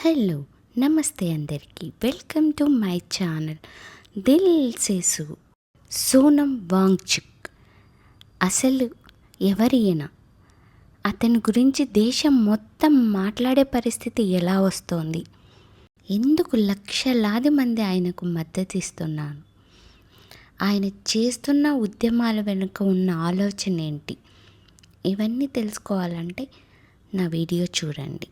Hello namaste అందరికీ welcome to my channel దిల్ సేసు. సోనం వాంగ్చుక్ అసలు ఎవరైనా అతని గురించి దేశం మొత్తం మాట్లాడే పరిస్థితి ఎలా వస్తోంది? ఎందుకు లక్షలాది మంది ఆయనకు మద్దతు ఇస్తున్నారు? ఆయన చేస్తున్న ఉద్యమాల వెనుక ఉన్న ఆలోచన ఏంటి? ఇవన్నీ తెలుసుకోవాలంటే నా వీడియో చూడండి.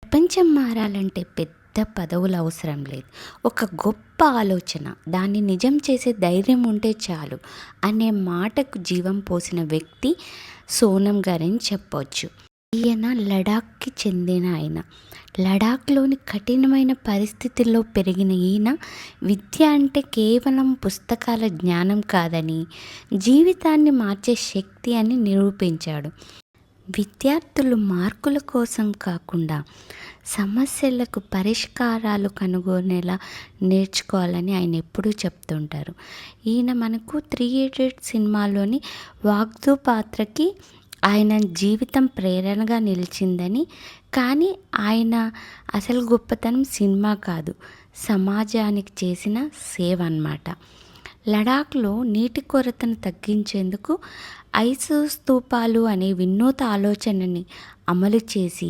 ప్రపంచం మారాలంటే పెద్ద పదవులు అవసరం లేదు, ఒక గొప్ప ఆలోచన, దాన్ని నిజం చేసే ధైర్యం ఉంటే చాలు అనే మాటకు జీవం పోసిన వ్యక్తి సోనం గారని చెప్పవచ్చు. ఈయన లడాఖ్కి చెందిన ఆయన. లడాఖ్లోని కఠినమైన పరిస్థితుల్లో పెరిగిన ఈయన విద్య అంటే కేవలం పుస్తకాల జ్ఞానం కాదని, జీవితాన్ని మార్చే శక్తి అని నిరూపించాడు. విద్యార్థులు మార్కుల కోసం కాకుండా సమస్యలకు పరిష్కారాలు కనుగొనేలా నేర్చుకోవాలని ఆయన ఎప్పుడూ చెప్తుంటారు. ఈయన మనకు 3 Idiots సినిమాలోని వాగ్దు పాత్రకి ఆయన జీవితం ప్రేరణగా నిలిచిందని, కానీ ఆయన అసలు గొప్పతనం సినిమా కాదు, సమాజానికి చేసిన సేవ అన్నమాట. లడాఖ్లో నీటి కొరతను తగ్గించేందుకు ఐసు స్తూపాలు అనే వినూత్న ఆలోచనని అమలు చేసి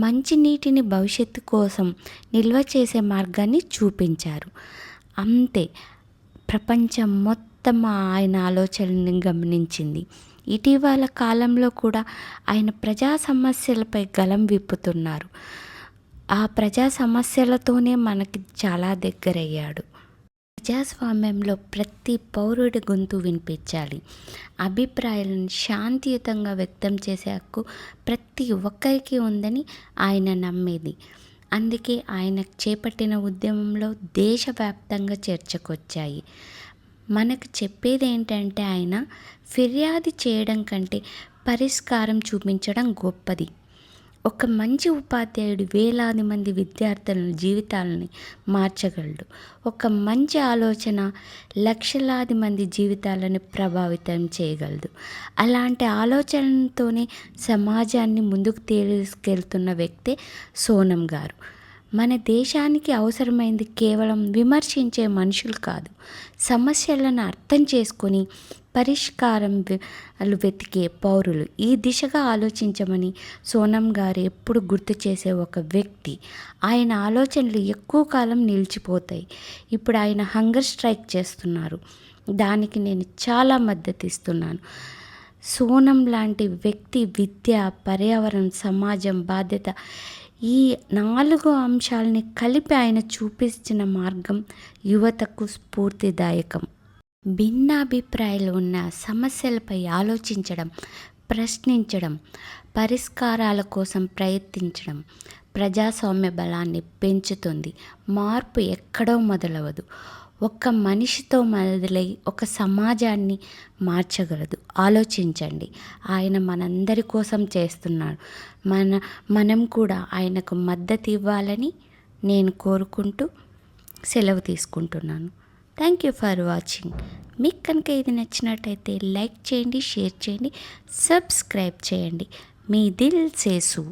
మంచినీటిని భవిష్యత్తు కోసం నిల్వ చేసే మార్గాన్ని చూపించారు. అంతే, ప్రపంచం మొత్తం ఆయన ఆలోచనని గమనించింది. ఇటీవల కాలంలో కూడా ఆయన ప్రజా సమస్యలపై గళం విప్పుతున్నారు. ఆ ప్రజా సమస్యలతోనే మనకి చాలా దగ్గరయ్యాడు. ప్రజాస్వామ్యంలో ప్రతి పౌరుడి గొంతు వినిపించాలి. అభిప్రాయాలను శాంతియుతంగా వ్యక్తం చేసే హక్కు ప్రతి ఒక్కరికి ఉందని ఆయన నమ్మేది. అందుకే ఆయన చేపట్టిన ఉద్యమంలో దేశవ్యాప్తంగా చర్చకొచ్చాయి. మనకు చెప్పేది ఏంటంటే, ఆయన ఫిర్యాదు చేయడం కంటే పరిష్కారం చూపించడం గొప్పది. ఒక మంచి ఉపాధ్యాయుడు వేలాది మంది విద్యార్థుల జీవితాలని మార్చగలడు. ఒక మంచి ఆలోచన లక్షలాది మంది జీవితాలను ప్రభావితం చేయగలదు. అలాంటి ఆలోచనతోనే సమాజాన్ని ముందుకు తీసుకెళ్తున్న వ్యక్తే సోనం గారు. మన దేశానికి అవసరమైంది కేవలం విమర్శించే మనుషులు కాదు, సమస్యలను అర్థం చేసుకొని పరిష్కారం వెతికే పౌరులు. ఈ దిశగా ఆలోచించమని సోనం గారు ఎప్పుడు గుర్తు చేసే ఒక వ్యక్తి. ఆయన ఆలోచనలు ఎక్కువ కాలం నిలిచిపోతాయి. ఇప్పుడు ఆయన హంగర్ స్ట్రైక్ చేస్తున్నారు, దానికి నేను చాలా మద్దతు ఇస్తున్నాను. సోనం లాంటి వ్యక్తి విద్య, పర్యావరణం, సమాజం, బాధ్యత, ఈ 4 అంశాలని కలిపి ఆయన చూపించిన మార్గం యువతకు స్ఫూర్తిదాయకం. భిన్నాభిప్రాయాలు ఉన్న సమస్యలపై ఆలోచించడం, ప్రశ్నించడం, పరిష్కారాల కోసం ప్రయత్నించడం ప్రజాస్వామ్య బలాన్ని పెంచుతుంది. మార్పు ఎక్కడో మొదలవదు, ఒక్క మనిషితో మొదలై ఒక సమాజాన్ని మార్చగలదు. ఆలోచించండి, ఆయన మనందరి కోసం చేస్తున్నాడు. మనం కూడా ఆయనకు మద్దతు ఇవ్వాలని నేను కోరుకుంటూ సెలవు తీసుకుంటున్నాను. Thank you for watching. మీకు కనుక ఇది నచ్చినట్టయితే లైక్ చేయండి, షేర్ చేయండి, సబ్స్క్రైబ్ చేయండి. మీ దిల్ సేసు.